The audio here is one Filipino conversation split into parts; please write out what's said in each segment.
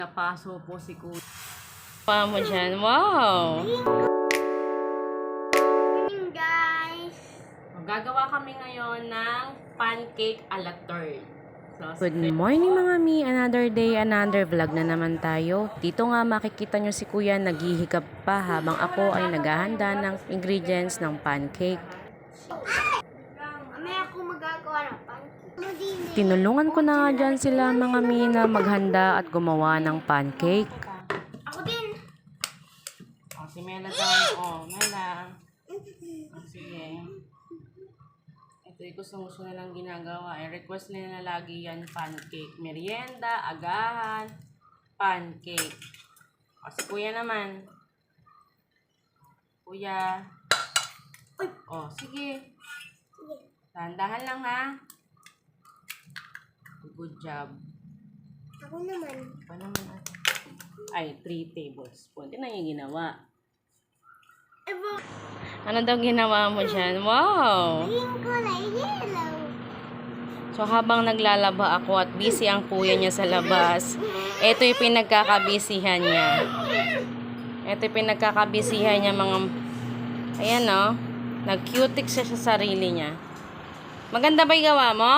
Napaso po si Kuya. Pa mo dyan. Wow! Morning, guys! Gagawa kami ngayon ng pancake a la third. Good morning mga mi, another day, another vlog na naman tayo. Dito nga makikita nyo si kuya naghihikap pa habang ako ay naghahanda ng ingredients ng pancake. Mamaya ako magagawa ng pancake. Tinulungan ko na nga dyan sila mga mi na maghanda at gumawa ng pancake. Ako din! Oh, si Mela daw. Oh, Mela. Oh, sige. Ito yung gusto na lang ginagawa. I-request nila lagi yan pancake. Merienda, agahan, pancake. O, si Kuya naman. Kuya. Oh, sige. Dahan-dahan lang ha. Good job. Ako naman. Pa naman ate. Ay, 3 tablespoon. Ito na yung ginawa. Ano daw ginawa mo dyan? Wow! Maging kulay yellow. So habang naglalaba ako at busy ang kuya niya sa labas, ito yung pinagkakabisihan niya. Ito yung pinagkakabisihan niya mga... Ayan o. Nag-cutic siya sa sarili niya. Maganda ba yung gawa mo?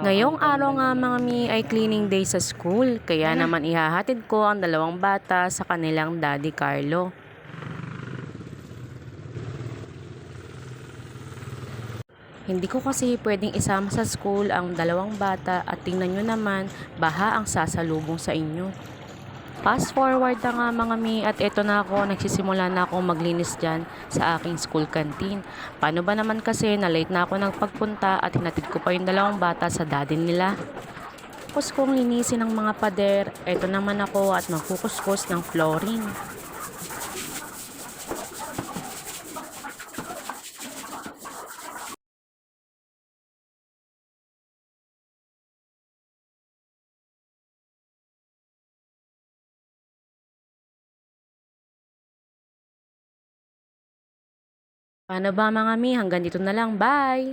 Ngayong araw nga mga mi ay cleaning day sa school, kaya naman ihahatid ko ang dalawang bata sa kanilang daddy Carlo. Hindi ko kasi pwedeng isama sa school ang dalawang bata at tingnan nyo naman, baha ang sasalubong sa inyo. Fast forward na nga mga mi at eto na ako, nagsisimula na ako maglinis dyan sa aking school canteen. Paano ba naman kasi na late na ako nagpagpunta at hinatid ko pa yung dalawang bata sa daddy nila. Tapos kong linisin ng mga pader, eto naman ako at magkukuskus ng flooring. Paano ba mga mi? Hanggang dito na lang. Bye!